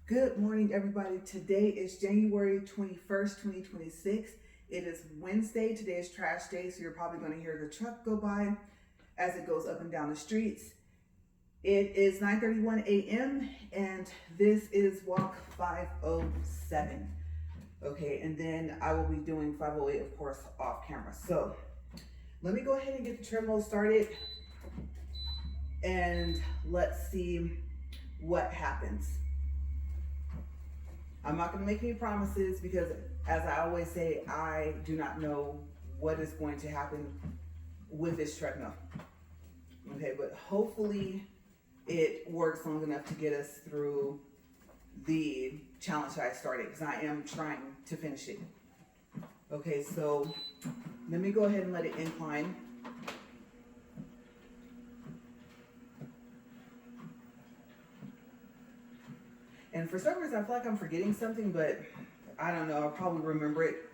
Good morning, everybody. Today is January 21st, 2026. It is Wednesday. Today is trash day, so you're probably going to hear the truck go by as it goes up and down the streets. It is 9:31 a.m. and this is walk 507. Okay, and then I will be doing 508, of course, off camera. So let me go ahead and get the treadmill started and let's see what happens. I'm not going to make any promises because, as I always say, I do not know what is going to happen with this treadmill. Okay, but hopefully it works long enough to get us through the challenge that I started, because I am trying to finish it. Okay, so let me go ahead and let it incline. And for some reason, I feel like I'm forgetting something, but I don't know. I'll probably remember it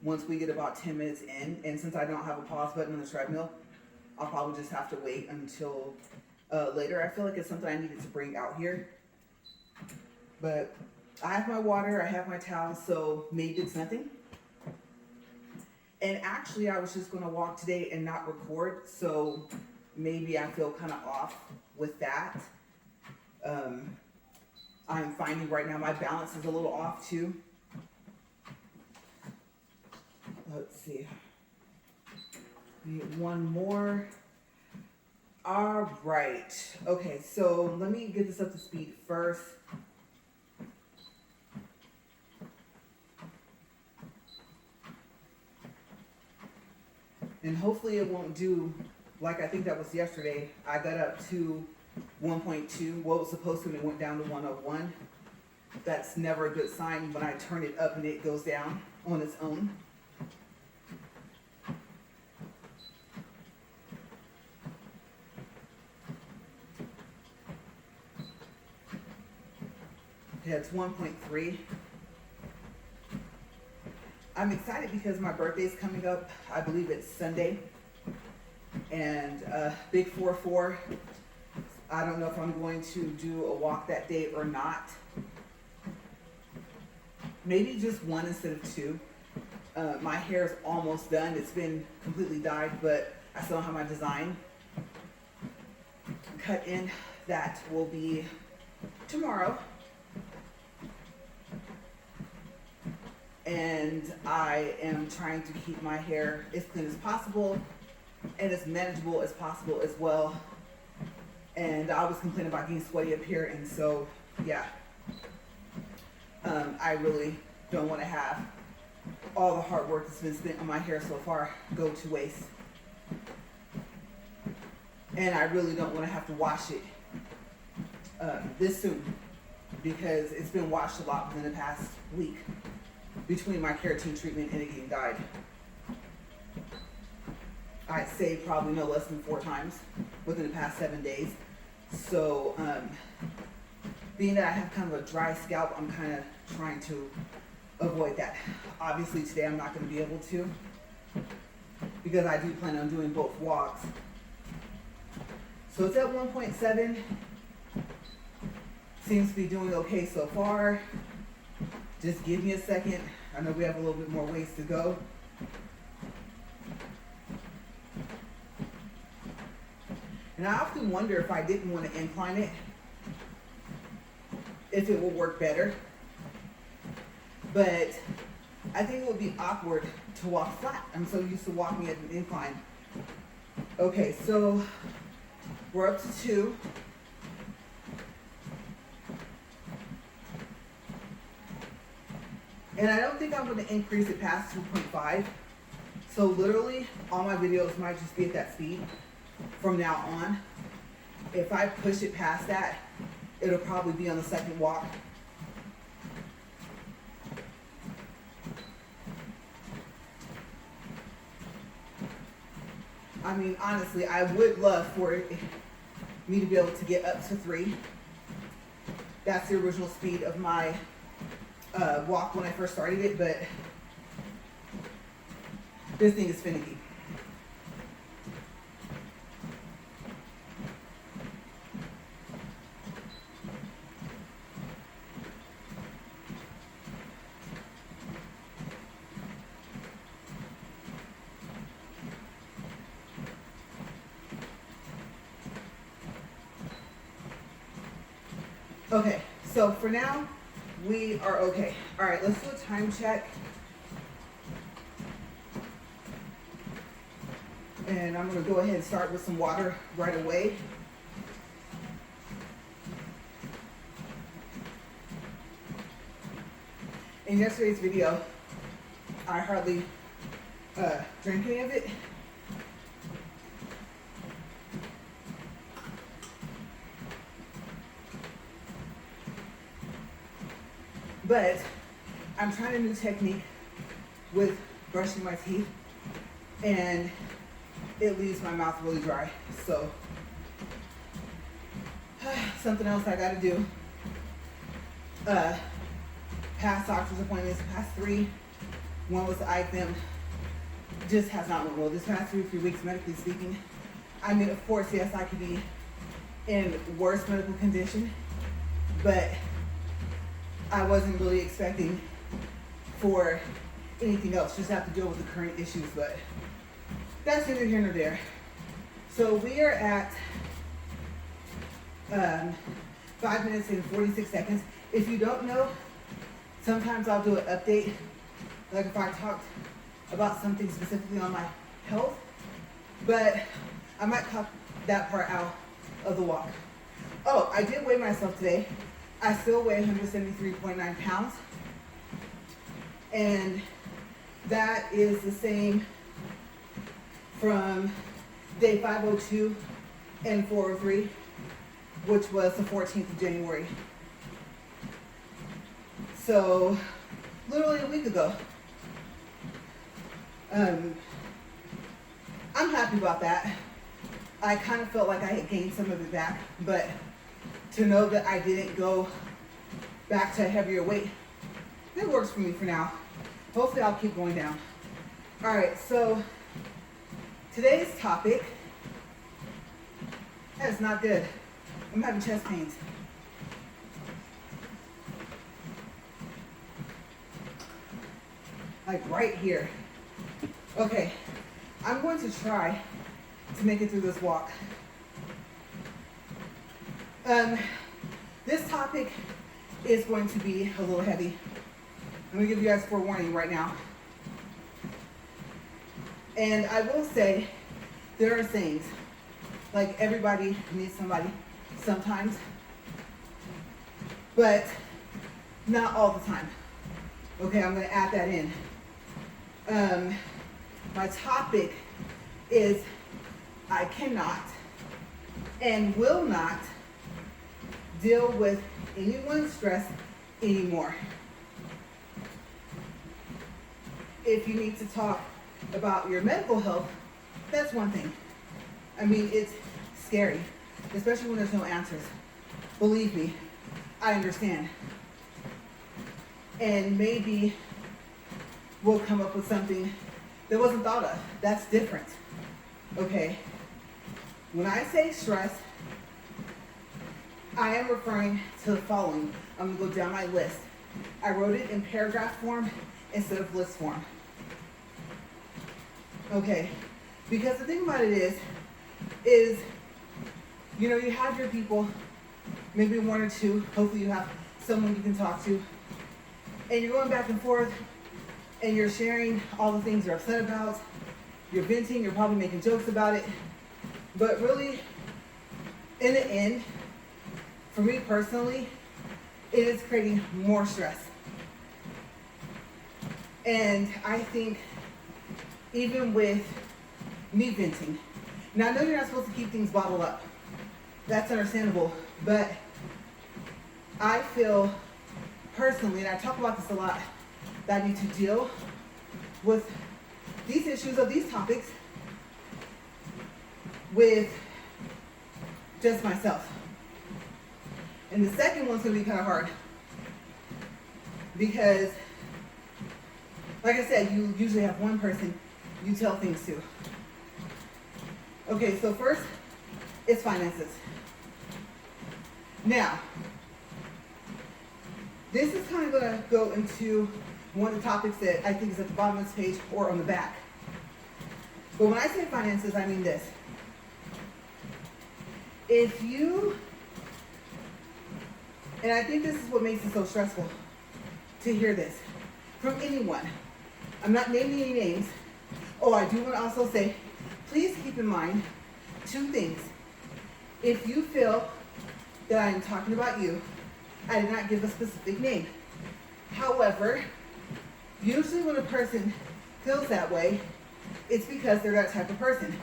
once we get about 10 minutes in. And since I don't have a pause button on the treadmill, I'll probably just have to wait until later. I feel like it's something I needed to bring out here. But I have my water, I have my towel, so maybe it's nothing. And actually, I was just going to walk today and not record, so maybe I feel kind of off with that. I'm finding right now my balance is a little off too. Let's see. Need one more. All right. Okay, so let me get this up to speed first. And hopefully it won't do like I think that was yesterday. I got up to 1.2, what was supposed to, and it went down to 101. That's never a good sign when I turn it up and it goes down on its own. Yeah, it's 1.3. I'm excited because my birthday is coming up. I believe it's Sunday. And big 4-4. I don't know if I'm going to do a walk that day or not. Maybe just one instead of two. My hair is almost done. It's been completely dyed, but I still don't have my design cut in. That will be tomorrow. And I am trying to keep my hair as clean as possible and as manageable as possible as well. And I was complaining about getting sweaty up here, and so, yeah. I really don't want to have all the hard work that's been spent on my hair so far go to waste. And I really don't want to have to wash it this soon, because it's been washed a lot within the past week between my keratin treatment and it getting dyed. I'd say probably no less than 4 times within the past 7 days. So, being that I have kind of a dry scalp, I'm kind of trying to avoid that. Obviously today I'm not going to be able to, because I do plan on doing both walks. So it's at 1.7. Seems to be doing okay so far. Just give me a second. I know we have a little bit more ways to go. And I often wonder if I didn't want to incline it, if it would work better. But I think it would be awkward to walk flat. I'm so used to walking at an incline. Okay, so we're up to 2. And I don't think I'm going to increase it past 2.5. So literally, all my videos might just be at that speed from now on. If I push it past that, it'll probably be on the second walk. I mean, honestly, I would love for me to be able to get up to 3. That's the original speed of my walk when I first started it, but this thing is finicky. Okay, so for now, we are okay. All right, let's do a time check. And I'm gonna go ahead and start with some water right away. In yesterday's video, I hardly drank any of it. But I'm trying a new technique with brushing my teeth, and it leaves my mouth really dry. So something else I gotta do. Past doctor's appointments, past 3. One was eye exam. Just has not went well. This past 3 weeks, medically speaking. I mean, of course, yes, I could be in worse medical condition, but I wasn't really expecting for anything else. Just have to deal with the current issues, but that's neither here nor there. So we are at 5 minutes and 46 seconds. If you don't know, sometimes I'll do an update, like if I talked about something specifically on my health, but I might cut that part out of the walk. Oh, I did weigh myself today. I still weigh 173.9 pounds, and that is the same from day 502 and 403, which was the 14th of January. So, literally a week ago. I'm happy about that. I kind of felt like I had gained some of it back, but to know that I didn't go back to a heavier weight, it works for me for now. Hopefully I'll keep going down. All right, so today's topic, that is not good. I'm having chest pains. Like right here. Okay, I'm going to try to make it through this walk. This topic is going to be a little heavy. I'm gonna give you guys forewarning right now. And I will say, there are things, like everybody needs somebody sometimes, but not all the time. Okay, I'm gonna add that in. My topic is I cannot and will not deal with anyone's stress anymore. If you need to talk about your medical health, that's one thing. I mean, it's scary, especially when there's no answers. Believe me, I understand. And maybe we'll come up with something that wasn't thought of. That's different. Okay? When I say stress, I am referring to the following. I'm gonna go down my list. I wrote it in paragraph form instead of list form. Okay, because the thing about it is, you know, you have your people, maybe 1 or 2, hopefully you have someone you can talk to, and you're going back and forth, and you're sharing all the things you're upset about, you're venting, you're probably making jokes about it, but really, in the end, for me personally, it is creating more stress. And I think even with me venting, now I know you're not supposed to keep things bottled up. That's understandable, but I feel personally, and I talk about this a lot, that I need to deal with these issues of these topics with just myself. And the second one's gonna be kind of hard because, like I said, you usually have one person you tell things to. Okay, so first, it's finances. Now, this is kind of gonna go into one of the topics that I think is at the bottom of this page or on the back. But when I say finances, I mean this. If you And I think this is what makes it so stressful to hear this from anyone. I'm not naming any names. Oh, I do want to also say, please keep in mind two things. If you feel that I am talking about you, I did not give a specific name. However, usually when a person feels that way, it's because they're that type of person.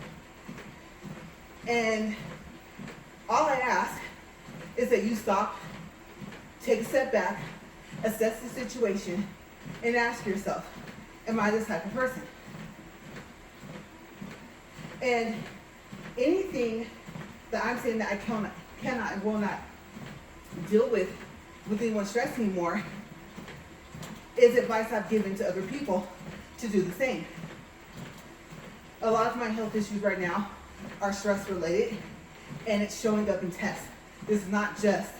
And all I ask is that you stop, take a step back, assess the situation, and ask yourself, am I this type of person? And anything that I'm saying that I cannot and will not deal with anyone's stress anymore is advice I've given to other people to do the same. A lot of my health issues right now are stress related, and it's showing up in tests. This is not just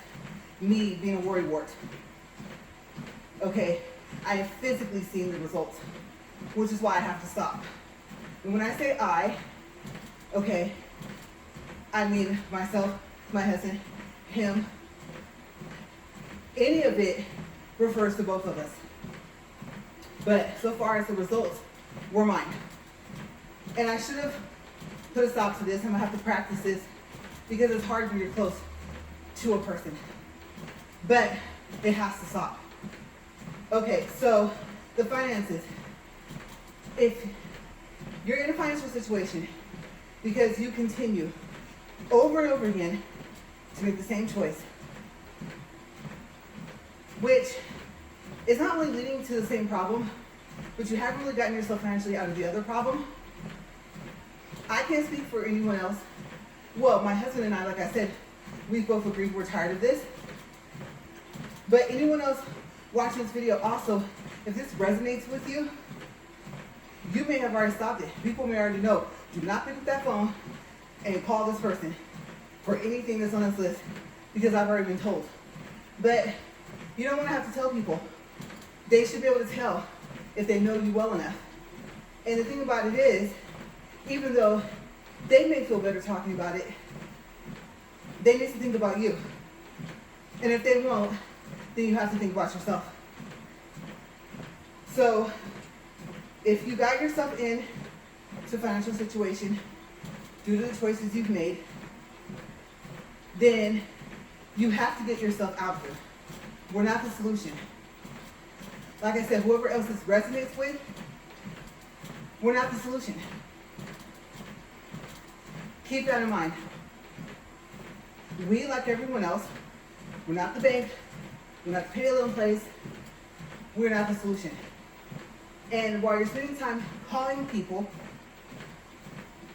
me being a worrywart. Okay, I have physically seen the results, which is why I have to stop. And when I say I, okay, I mean myself, my husband, him. Any of it refers to both of us. But so far as the results were mine. And I should have put a stop to this. I'm gonna have to practice this because it's hard when you're close to a person. But it has to stop. Okay, so the finances. If you're in a financial situation because you continue over and over again to make the same choice, which is not only leading to the same problem, but you haven't really gotten yourself financially out of the other problem. I can't speak for anyone else. Well, my husband and I, like I said, we both agreed we're tired of this. But anyone else watching this video also, if this resonates with you, you may have already stopped it. People may already know. Do not pick up that phone and call this person for anything that's on this list because I've already been told. But you don't want to have to tell people. They should be able to tell if they know you well enough. And the thing about it is, even though they may feel better talking about it, they need to think about you. And if they won't, then you have to think about yourself. So if you got yourself in to a financial situation due to the choices you've made, then you have to get yourself out of it. We're not the solution. Like I said, whoever else this resonates with, we're not the solution. Keep that in mind. We, like everyone else, we're not the bank, we're not the pay-loan place, we're not the solution. And while you're spending time calling people,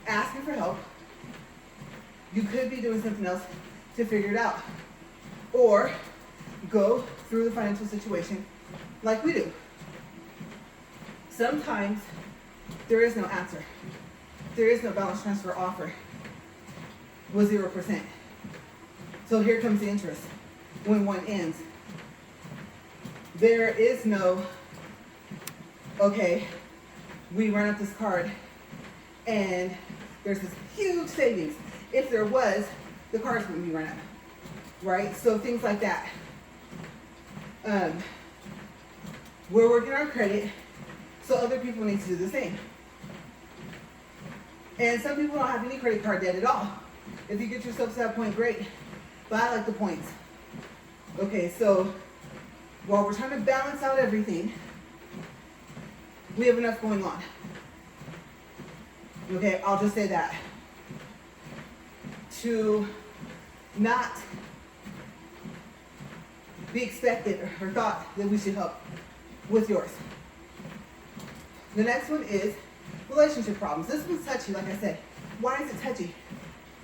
asking for help, you could be doing something else to figure it out. Or go through the financial situation like we do. Sometimes there is no answer. There is no balance transfer offer with 0%. So here comes the interest when one ends. There is no, okay, we run up this card and there's this huge savings. If there was, the cards wouldn't be run up, right? So things like that. We're working our credit, so other people need to do the same. And some people don't have any credit card debt at all. If you get yourself to that point, great. But I like the points. Okay, so while we're trying to balance out everything, we have enough going on. Okay, I'll just say that. To not be expected or thought that we should help with yours. The next one is relationship problems. This one's touchy, like I said. Why is it touchy?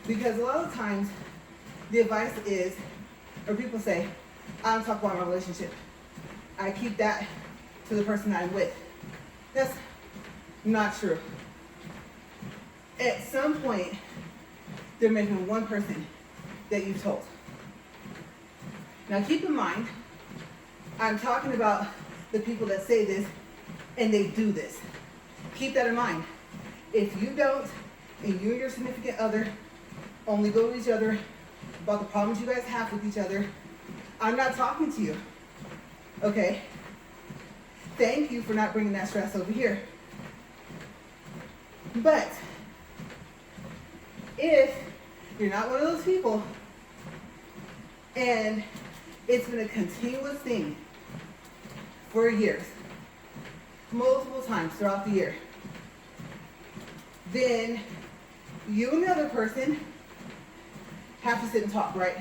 Because a lot of times the advice is, or people say, I don't talk about my relationship. I keep that to the person I'm with. That's not true. At some point, they're making one person that you've told. Now keep in mind, I'm talking about the people that say this and they do this. Keep that in mind. If you don't, and you and your significant other only go to each other about the problems you guys have with each other, I'm not talking to you. Okay? Thank you for not bringing that stress over here. But if you're not one of those people and it's been a continuous thing for years, multiple times throughout the year, then you and the other person have to sit and talk, right?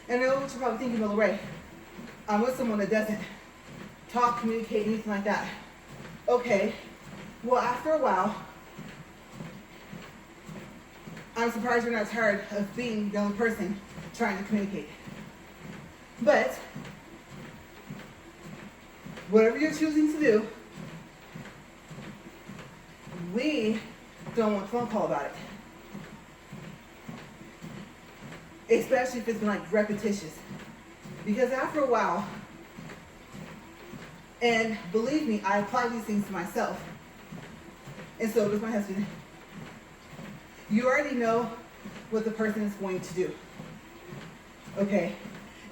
And I know what you're probably thinking, well, LaRae, I'm with someone that doesn't talk, communicate, anything like that. Okay, well, after a while, I'm surprised you're not tired of being the only person trying to communicate. But whatever you're choosing to do, we don't want a phone call about it. Especially if it's been like repetitious. Because after a while, and believe me, I apply these things to myself, and so does my husband. You already know what the person is going to do. Okay?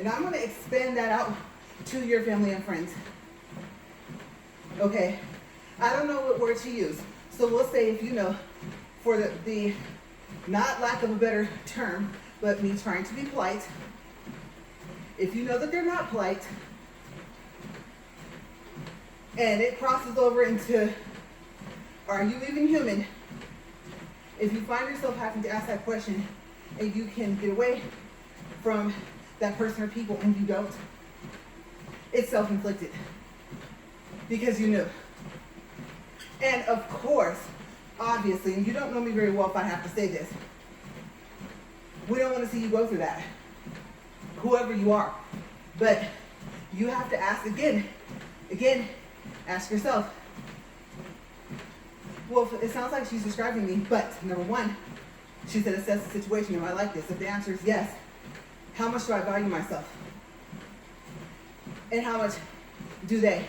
And I'm going to expand that out to your family and friends. Okay? I don't know what word to use. So we'll say, if you know, for the not lack of a better term, but me trying to be polite, if you know that they're not polite, and it crosses over into, are you even human? If you find yourself having to ask that question and you can get away from that person or people and you don't, it's self-inflicted because you knew. And of course, obviously, and you don't know me very well if I have to say this, we don't want to see you go through that, whoever you are. But you have to ask again, ask yourself, well, it sounds like she's describing me, but number one, she said assess the situation. Am I like this? If the answer is yes, how much do I value myself? And how much do they?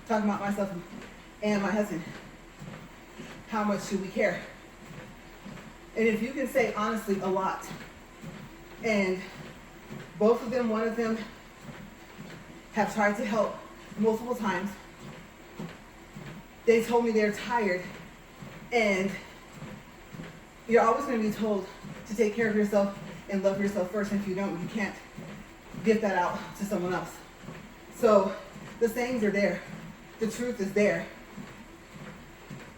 Talking about myself and my husband. How much do we care? And if you can say honestly a lot, and both of them, one of them, have tried to help multiple times, they told me they're tired, and you're always going to be told to take care of yourself and love yourself first. And if you don't, you can't give that out to someone else. So the sayings are there. The truth is there.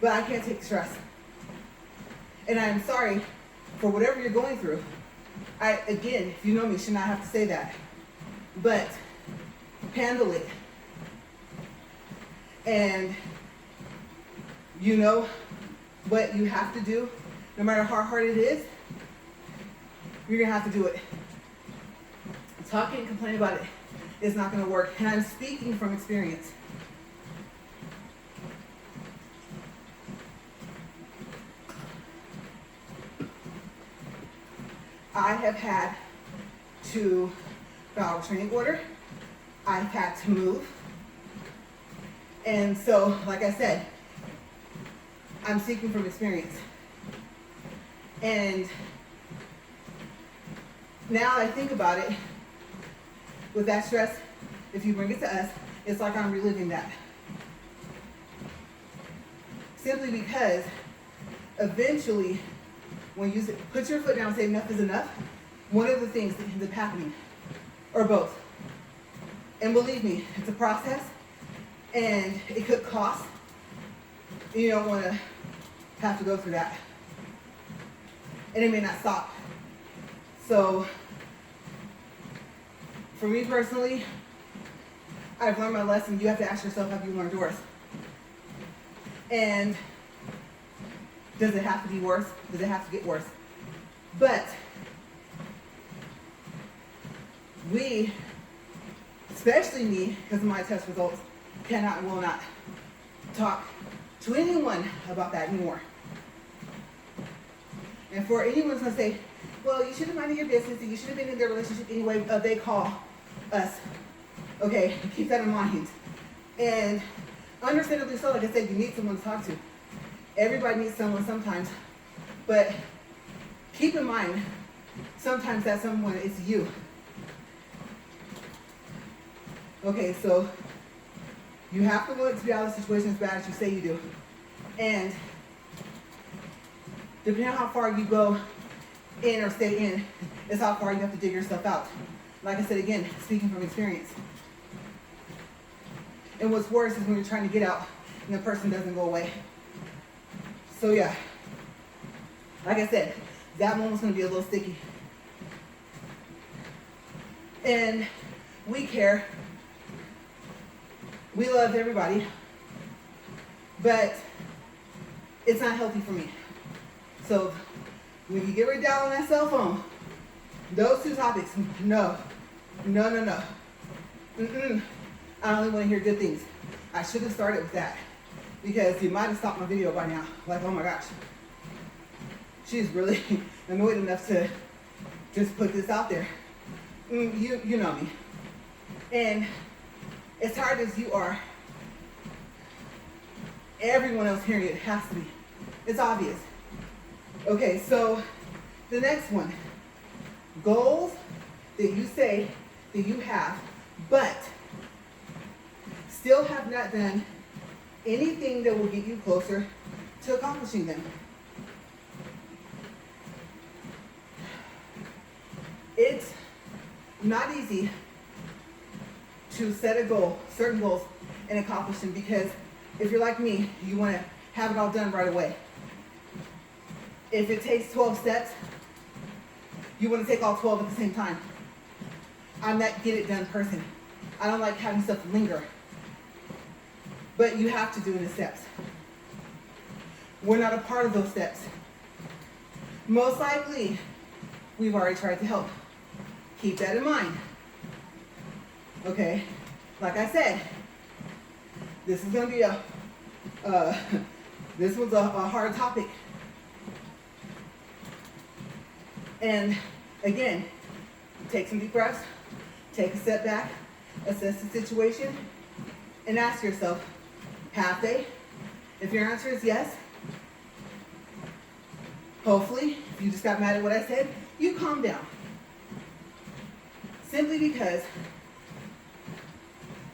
But I can't take stress. And I'm sorry for whatever you're going through. Again, if you know me, should not have to say that. But handle it. And you know what you have to do, no matter how hard it is, you're going to have to do it. Talking and complaining about it is not going to work. And I'm speaking from experience. I have had to file a training order. I've had to move. And so, like I said, I'm speaking from experience. And now I think about it, with that stress, if you bring it to us, it's like I'm reliving that. Simply because eventually, when you put your foot down and say enough is enough, one of the things that ends up happening, or both. And believe me, it's a process, and it could cost. You don't want to have to go through that. And it may not stop. So, for me personally, I've learned my lesson. You have to ask yourself, have you learned yours? And does it have to be worse? Does it have to get worse? But we, especially me, because of my test results, cannot and will not talk to anyone about that anymore. And for anyone to say, well, you should have minded your business and you should have been in their relationship anyway, they call us. Okay, keep that in mind. And understandably so, like I said, you need someone to talk to. Everybody needs someone sometimes. But keep in mind, sometimes that someone is you. Okay, so you have to look to be out of the situation as bad as you say you do. And depending on how far you go in or stay in, is how far you have to dig yourself out. Like I said again, speaking from experience. And what's worse is when you're trying to get out and the person doesn't go away. So yeah, like I said, that one was going to be a little sticky. And we care. We love everybody. But it's not healthy for me. So when you get ready down on that cell phone, those two topics, no. I only want to hear good things. I should have started with that because you might have stopped my video by now. Like, oh my gosh, she's really annoyed enough to just put this out there. You know me. And as hard as you are, everyone else hearing it has to be. It's obvious. Okay, so the next one, goals that you say that you have, but still have not done anything that will get you closer to accomplishing them. It's not easy to set a goal, certain goals, and accomplish them because if you're like me, you want to have it all done right away. If it takes 12 steps, you want to take all 12 at the same time. I'm that get it done person. I don't like having stuff linger. But you have to do it in steps. We're not a part of those steps. Most likely, we've already tried to help. Keep that in mind. Okay, like I said, this is going to be this was a hard topic. And again, take some deep breaths, take a step back, assess the situation, and ask yourself, have they? If your answer is yes, hopefully, if you just got mad at what I said, you calm down. Simply because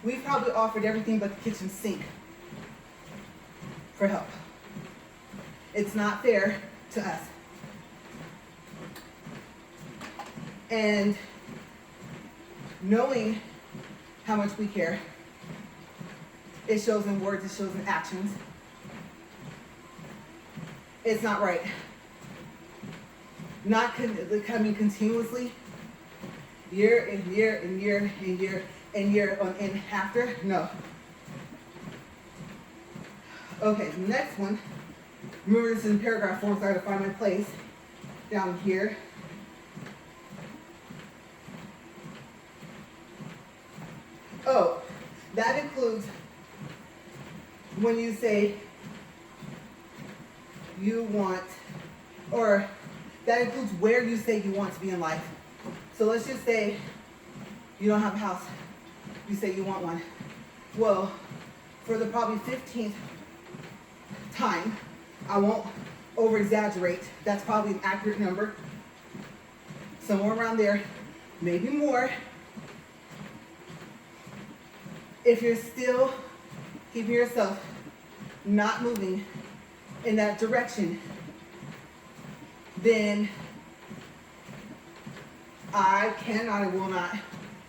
we've probably offered everything but the kitchen sink for help. It's not fair to us. And knowing how much we care, it shows in words, it shows in actions. It's not right. Not coming continuously, year and year and year and year and year on and after, no. Okay, the next one, remember this is in paragraph 4, so I have to find my place down here. Oh, that includes when you say you want, or that includes where you say you want to be in life. So let's just say you don't have a house. You say you want one. Well, for the probably 15th time, I won't over-exaggerate. That's probably an accurate number. Somewhere around there, maybe more. If you're still keeping yourself not moving in that direction, then I cannot and will not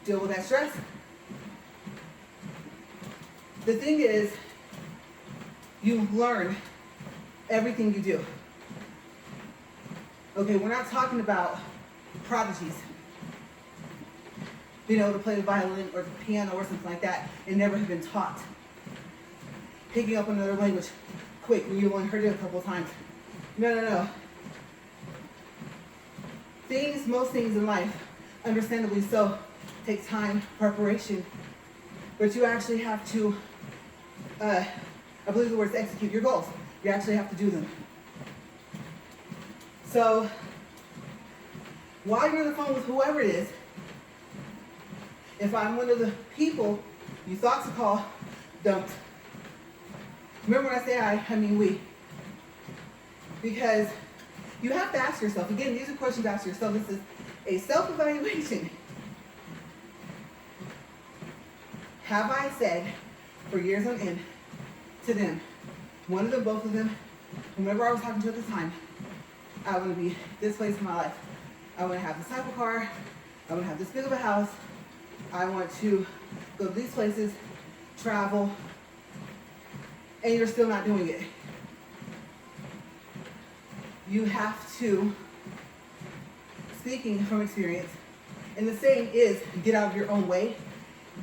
deal with that stress. The thing is, you learn everything you do. Okay, we're not talking about prodigies. Being able to play the violin or the piano or something like that and never have been taught. Picking up another language quick when you only heard it a couple of times. No. Most things in life, understandably so, take time, preparation, but you actually have to, I believe the word is execute your goals. You actually have to do them. So, while you're on the phone with whoever it is, if I'm one of the people you thought to call, don't. Remember when I say I mean we. Because you have to ask yourself, again, these are questions to ask yourself. This is a self-evaluation. have I said for years on end to them, one of them, both of them, whomever I was talking to at the time, I want to be this place in my life. I want to have this type of car. I want to have this big of a house. I want to go to these places, travel, and you're still not doing it. You have to, speaking from experience, and the saying is, get out of your own way.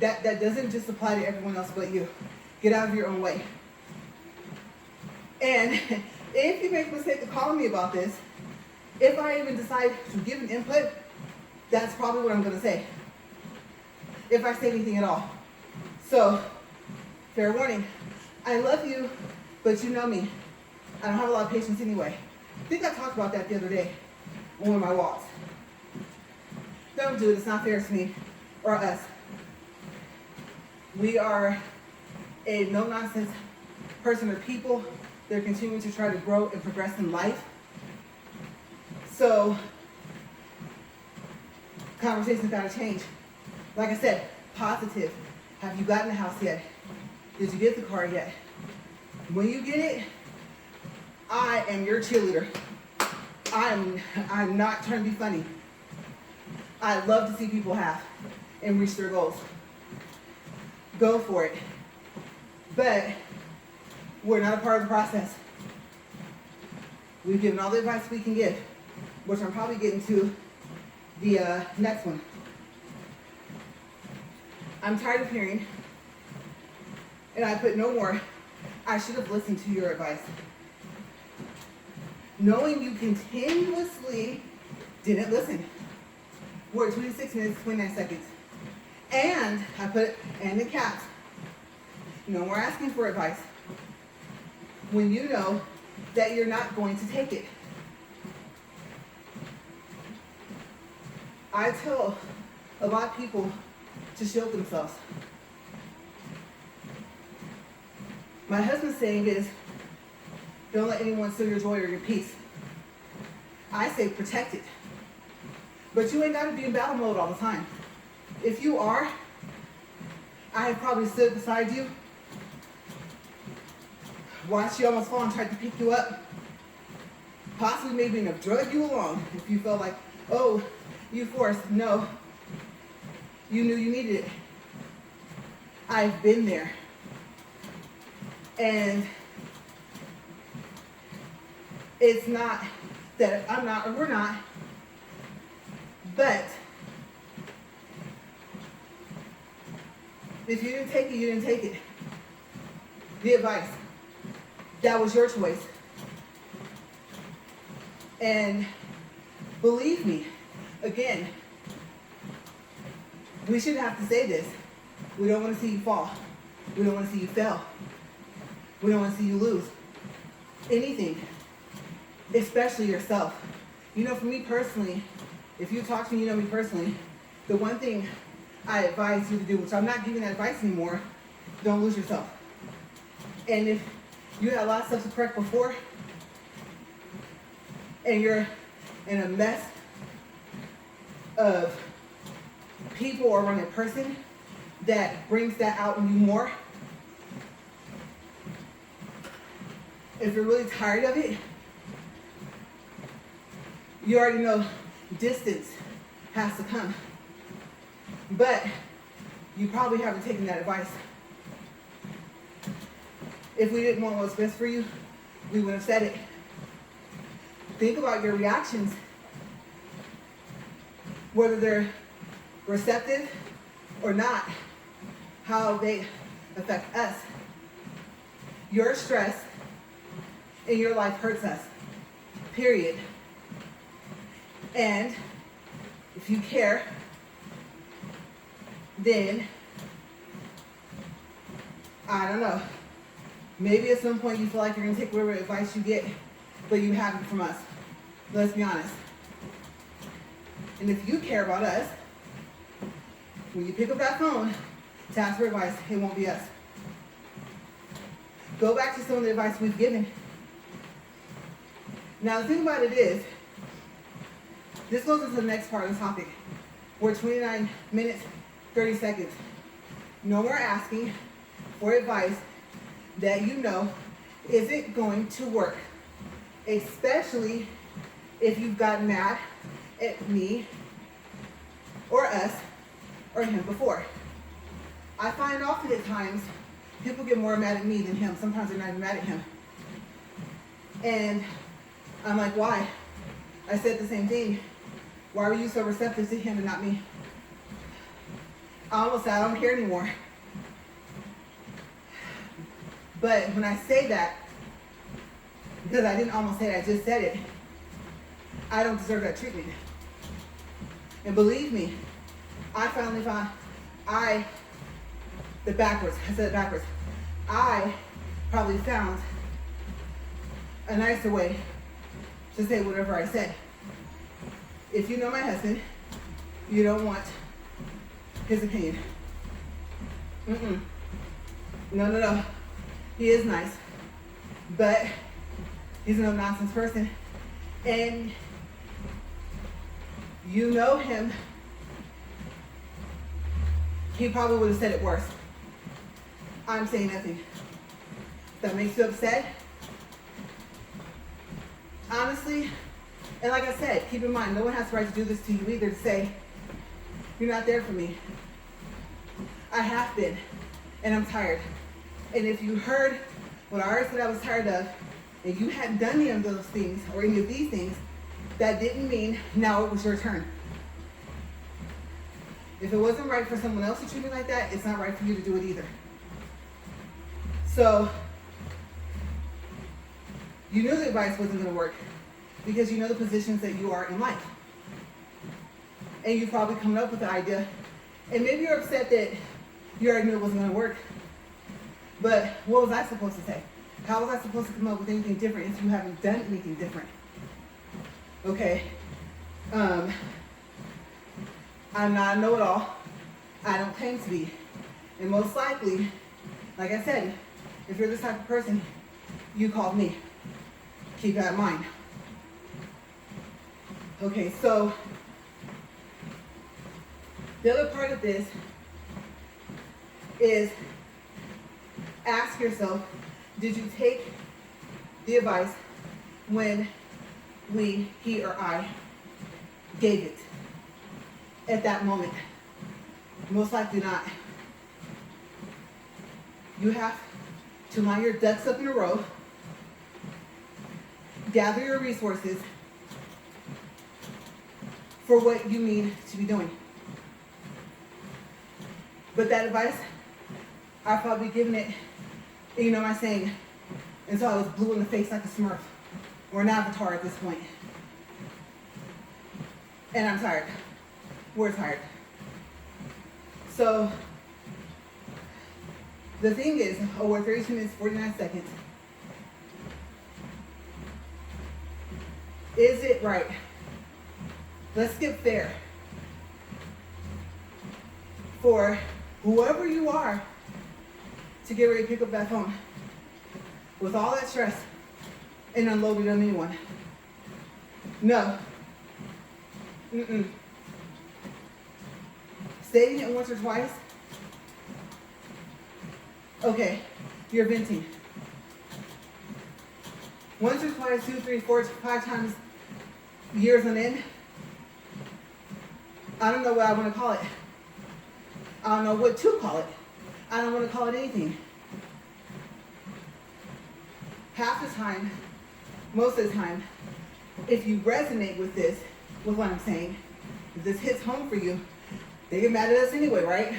That doesn't just apply to everyone else but you. Get out of your own way. And if you make the mistake of calling me about this, if I even decide to give an input, that's probably what I'm going to say. If I say anything at all. So, fair warning. I love you, but you know me. I don't have a lot of patience anyway. I think I talked about that the other day on one of my walks. Don't do it. It's not fair to me or us. We are a no-nonsense person or people. They're continuing to try to grow and progress in life. So, conversations got to change. Like I said, positive. Have you gotten the house yet? Did you get the car yet? When you get it, I am your cheerleader. I'm not trying to be funny. I love to see people have and reach their goals. Go for it. But we're not a part of the process. We've given all the advice we can give, which I'm probably getting to the next one. I'm tired of hearing, and I put no more, I should have listened to your advice. Knowing you continuously didn't listen. We're at 26 minutes, 29 seconds. And I put and in caps. No more asking for advice when you know that you're not going to take it. I tell a lot of people to shield themselves. My husband's saying is, don't let anyone steal your joy or your peace. I say protect it. But you ain't got to be in battle mode all the time. If you are, I have probably stood beside you, watched you almost fall and tried to pick you up, possibly maybe even have drug you along if you felt like, oh, you forced. No, you knew you needed it. I've been there. And it's not that I'm not or we're not, but if you didn't take it, you didn't take it. The advice. That was your choice. And believe me, again, we shouldn't have to say this. We don't want to see you fall. We don't want to see you fail. We don't want to see you lose anything, especially yourself. You know, for me personally, if you talk to me, you know me personally, the one thing I advise you to do, which I'm not giving that advice anymore, don't lose yourself. And if you had a lot of stuff to correct before, and you're in a mess of people or around a person that brings that out in you more, if you're really tired of it, you already know distance has to come. But you probably haven't taken that advice. If we didn't want what's best for you, we would have said it. Think about your reactions, whether they're receptive or not, how they affect us. Your stress in your life hurts us, period. And if you care, then, I don't know, maybe at some point you feel like you're going to take whatever advice you get, but you haven't from us. Let's be honest. And if you care about us, when you pick up that phone to ask for advice, it won't be us. Go back to some of the advice we've given. Now, the thing about it is, this goes into the next part of the topic. We're 29 minutes, 30 seconds. No more asking for advice that you know isn't going to work, especially if you've gotten mad at me or us or him before. I find often at times people get more mad at me than him. Sometimes they're not even mad at him. And I'm like, why? I said the same thing. Why were you so receptive to him and not me? I almost said I don't care anymore. But when I say that, because I didn't almost say it, I just said it, I don't deserve that treatment. And believe me, I finally found, I said it backwards. I probably found a nicer way to say whatever I said. If you know my husband, you don't want his opinion. No. He is nice, but he's a no-nonsense person. And you know him, he probably would have said it worse. I'm saying nothing. That makes you upset? Honestly, and like I said, keep in mind, no one has the right to do this to you either, to say, you're not there for me. I have been, and I'm tired. And if you heard what I already said I was tired of, and you hadn't done any of those things, or any of these things, that didn't mean now it was your turn. If it wasn't right for someone else to treat me like that, it's not right for you to do it either. So, you knew the advice wasn't going to work because you know the positions that you are in life. And you've probably come up with the idea, and maybe you're upset that you already knew it wasn't going to work. But what was I supposed to say? How was I supposed to come up with anything different if you haven't done anything different? Okay. I'm not a know-it-all. I don't claim to be. And most likely, like I said, if you're this type of person, you called me. Keep that in mind. Okay, so the other part of this is ask yourself, did you take the advice when he or I gave it at that moment? Most likely not. You have to line your ducks up in a row, gather your resources for what you need to be doing. But that advice, I've probably given it, you know my saying, until I was blue in the face like a Smurf or an avatar at this point. And I'm tired. We're tired. So the thing is, we're 32 minutes, 49 seconds. Is it right? Let's skip there. For whoever you are to get ready to pick up that phone with all that stress and unload it on anyone. No. Stating it once or twice, okay, you're venting. Once or twice, 2, 3, 4, 5 times, years on end, I don't know what I want to call it. I don't know what to call it. I don't want to call it anything. Half the time, most of the time, if you resonate with this, with what I'm saying, if this hits home for you, they get mad at us anyway, right?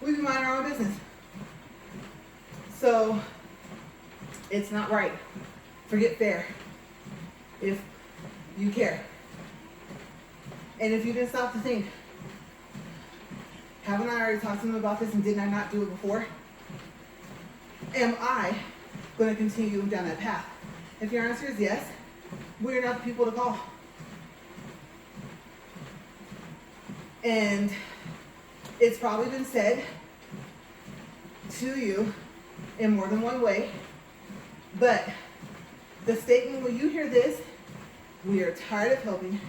We be minding our own business. So, it's not right. Forget fair. If you care. And if you didn't stop to think, haven't I already talked to them about this and didn't I not do it before? Am I going to continue down that path? If your answer is yes, we're not the people to call. And it's probably been said to you in more than one way, but the statement when you hear this, we are tired of helping,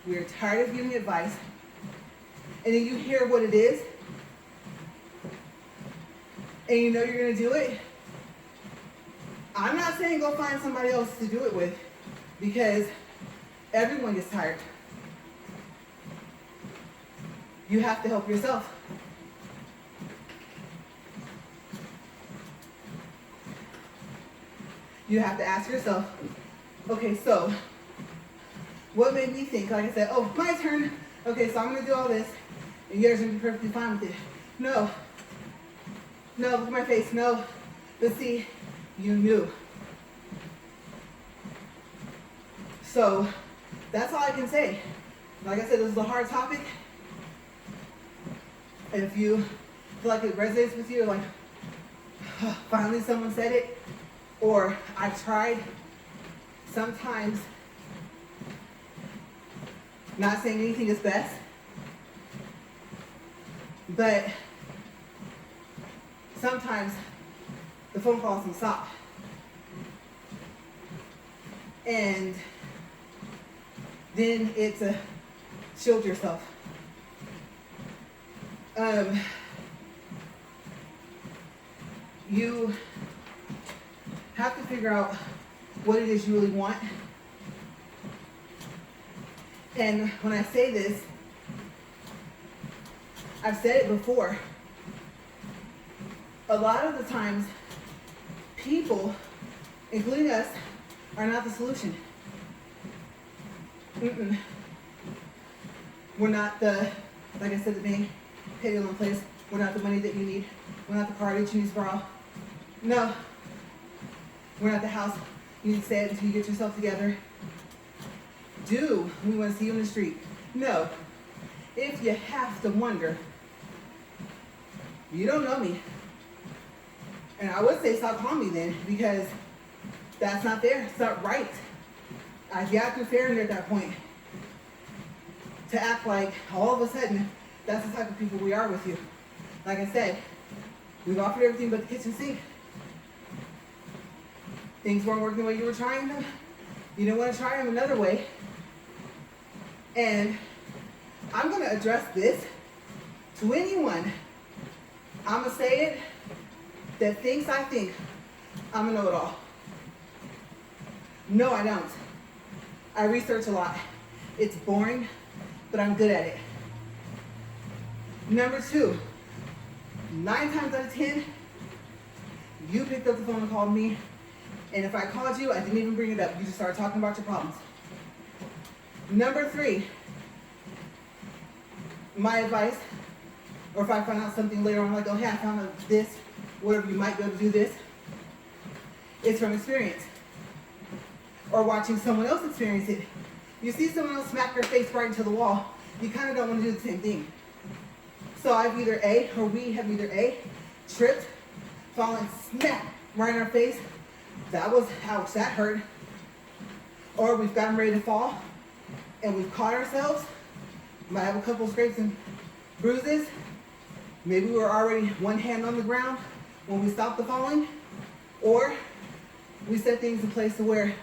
we are tired of giving advice, and then you hear what it is, and you know you're going to do it, I'm not saying go find somebody else to do it with, because everyone gets tired. You have to help yourself. You have to ask yourself, okay, so what made me think, like I said, oh, my turn. Okay, so I'm going to do all this, and you're going to be perfectly fine with it. No, look at my face. No, but see, you knew. So that's all I can say. Like I said, this is a hard topic. And if you feel like it resonates with you, like, finally someone said it, or I tried, sometimes not saying anything is best, but sometimes the phone calls can stop. And then it's a shield yourself. You have to figure out what it is you really want. And when I say this, I've said it before. A lot of the times, people, including us, are not the solution. We're not the, like I said, the bank, pay in one place. We're not the money that you need. We're not the car that you need to borrow. No. We're not the house you need to stay at until you get yourself together. Do we want to see you in the street? No. If you have to wonder, you don't know me. And I would say stop calling me then, because that's not fair. It's not right. I got through fair at that point. To act like all of a sudden that's the type of people we are with you. Like I said, we've offered everything but the kitchen sink. Things weren't working the way you were trying them. You didn't want to try them another way. And I'm going to address this to anyone. I'm going to say it that thinks I think I'm a know-it-all. No, I don't. I research a lot. It's boring, but I'm good at it. Number 2, 9 times out of 10, you picked up the phone and called me. And if I called you, I didn't even bring it up. You just started talking about your problems. Number 3, my advice, or if I find out something later on, like, oh, hey, I found out this, whatever, you might be able to do this, it's from experience. Or watching someone else experience it. You see someone else smack their face right into the wall, you kind of don't want to do the same thing. So we have either A, tripped, fallen, smack, right in our face. That was, ouch, that hurt. Or we've gotten ready to fall, and we've caught ourselves, might have a couple of scrapes and bruises. Maybe we were already one hand on the ground when we stopped the falling. Or we set things in place to where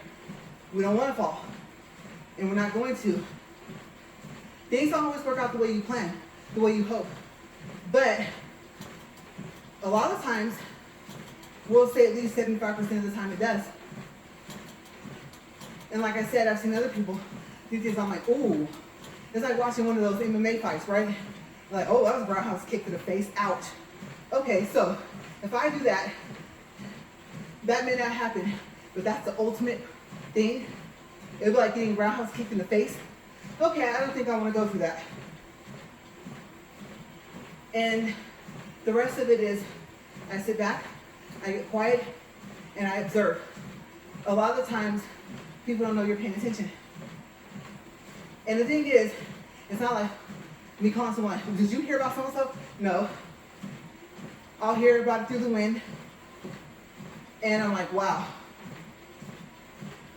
we don't want to fall, and we're not going to. Things don't always work out the way you plan, the way you hope. But a lot of times, we'll say at least 75% of the time it does. And like I said, I've seen other people do things. I'm like, ooh. It's like watching one of those MMA fights, right? Like, oh, that was a roundhouse kick to the face. Ouch. Okay, so if I do that, that may not happen, but that's the ultimate thing. It'd be like getting a roundhouse kicked in the face. Okay, I don't think I want to go through that. And the rest of it is, I sit back, I get quiet, and I observe. A lot of the times, people don't know you're paying attention. And the thing is, it's not like me calling someone, did you hear about so-and-so? No. I'll hear about it through the wind, and I'm like, wow,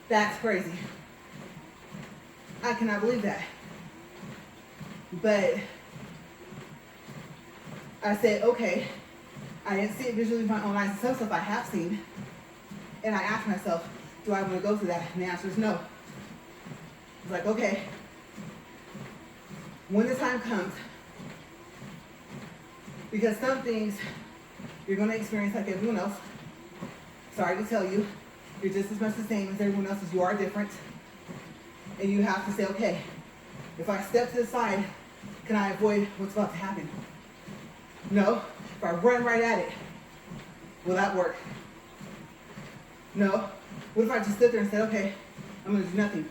that's crazy. I cannot believe that. But I said, okay, I didn't see it visually with my own eyes. Some stuff I have seen. And I asked myself, do I want to go through that? And the answer is no. It's like, okay, when the time comes Because some things you're going to experience like everyone else. Sorry to tell you, you're just as much the same as everyone else, as you are different. And you have to say, okay, if I step to the side, can I avoid what's about to happen? No. If I run right at it, will that work? No. What if I just sit there and say, okay, I'm going to do nothing?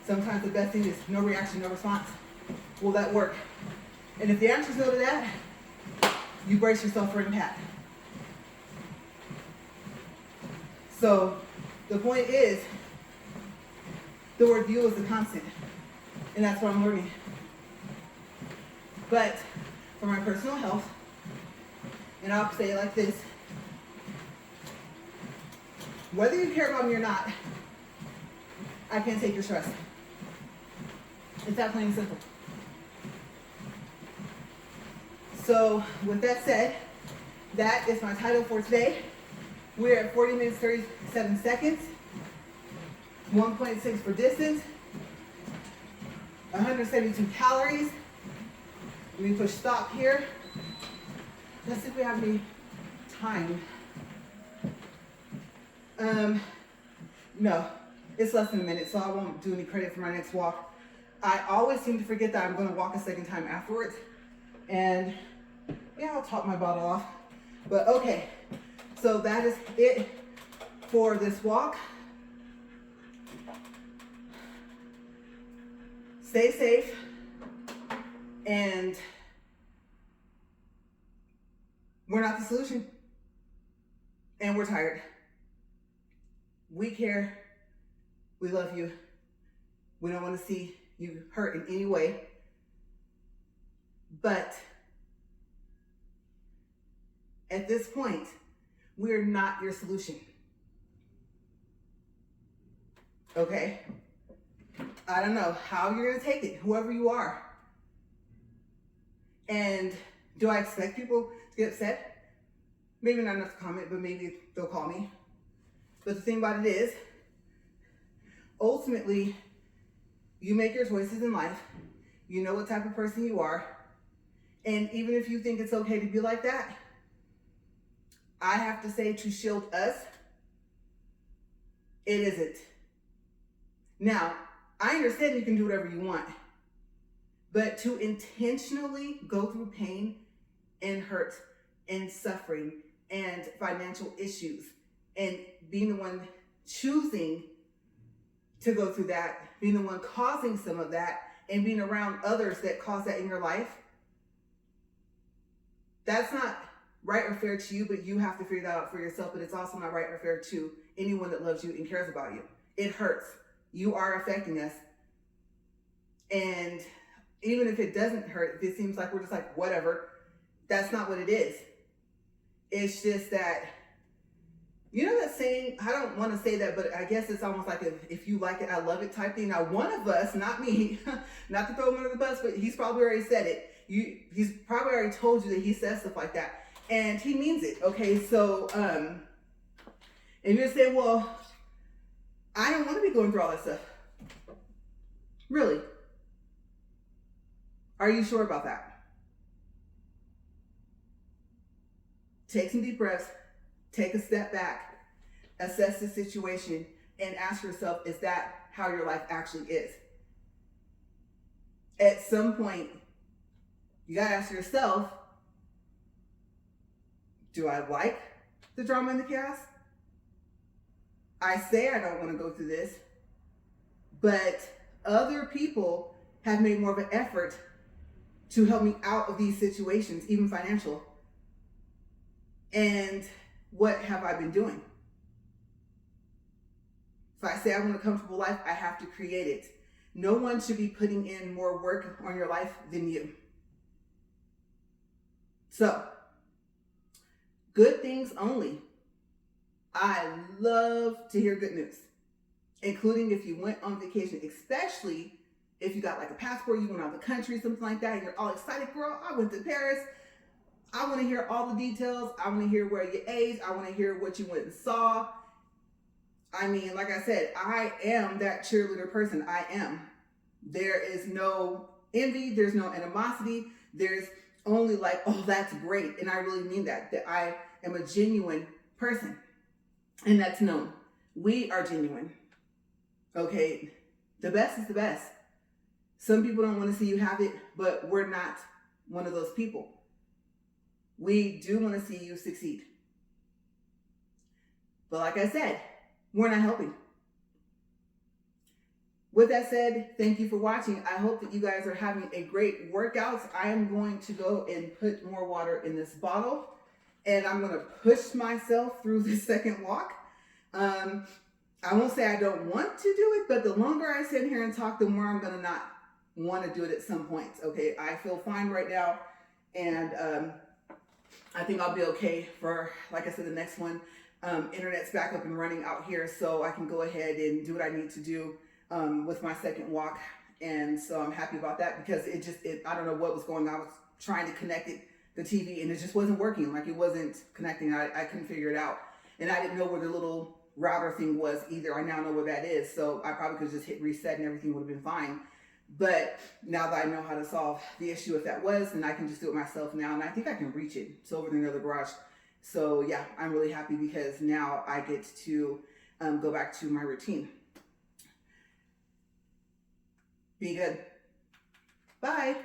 Sometimes the best thing is no reaction, no response. Will that work? And if the answer is no to that, you brace yourself for impact. So the point is, the word you is a constant. And that's what I'm learning. But for my personal health, and I'll say it like this, whether you care about me or not, I can't take your stress. It's that plain and simple. So with that said, that is my title for today. We're at 40 minutes, 37 seconds, 1.6 for distance, 172 calories. Let me push stop here. Let's see if we have any time. No, it's less than a minute, so I won't do any credit for my next walk. I always seem to forget that I'm going to walk a second time afterwards. And yeah, I'll top my bottle off. But okay, so that is it for this walk. Stay safe. And we're not the solution. And we're tired. We care. We love you. We don't want to see you hurt in any way. But at this point, we're not your solution. Okay? I don't know how you're going to take it, whoever you are. And do I expect people to get upset? Maybe not enough to comment, but maybe they'll call me. But the thing about it is, ultimately, you make your choices in life. You know what type of person you are. And even if you think it's okay to be like that, I have to say, to shield us, it isn't. Now, I understand you can do whatever you want, but to intentionally go through pain and hurt and suffering and financial issues and being the one choosing to go through that, being the one causing some of that, and being around others that cause that in your life, that's not right or fair to you, but you have to figure that out for yourself. But it's also not right or fair to anyone that loves you and cares about you. It hurts. You are affecting us. And even if it doesn't hurt, if it seems like we're just like, whatever, that's not what it is. It's just that, you know that saying, I don't want to say that, but I guess it's almost like if you like it, I love it type thing. Now, one of us, not me, not to throw him under the bus, but he's probably already said it. He's probably already told you that he says stuff like that. And he means it, okay? So, and you're saying, well, I don't want to be going through all that stuff. Really? Are you sure about that? Take some deep breaths, take a step back, assess the situation, and ask yourself, is that how your life actually is? At some point, you gotta ask yourself, do I like the drama and the chaos? I say I don't want to go through this, but other people have made more of an effort to help me out of these situations, even financial. And what have I been doing? If I say I want a comfortable life, I have to create it. No one should be putting in more work on your life than you. So, good things only. I love to hear good news, including if you went on vacation, especially if you got like a passport, you went out of the country, something like that, and you're all excited, girl, I went to Paris. I want to hear all the details. I want to hear where you ate. I want to hear what you went and saw. I mean, like I said, I am that cheerleader person. I am. There is no envy. There's no animosity. There's only like, oh, that's great. And I really mean that I am a genuine person. And that's known. We are genuine. Okay. The best is the best. Some people don't want to see you have it, but we're not one of those people. We do want to see you succeed. But like I said, we're not helping. With that said, thank you for watching. I hope that you guys are having a great workout. I am going to go and put more water in this bottle, and I'm going to push myself through this second walk. I won't say I don't want to do it, but the longer I sit here and talk, the more I'm going to not want to do it at some points. Okay, I feel fine right now, and I think I'll be okay for, like I said, the next one. Internet's back up and running out here, so I can go ahead and do what I need to do with my second walk. And so I'm happy about that, because I don't know what was going on. I was trying to connect the TV, and it just wasn't working. Like, it wasn't connecting. I couldn't figure it out. And I didn't know where the little router thing was either. I now know where that is. So I probably could just hit reset and everything would have been fine. But now that I know how to solve the issue, if that was, then I can just do it myself now. And I think I can reach it. It's over in the other garage. So yeah, I'm really happy, because now I get to go back to my routine. Be good. Bye.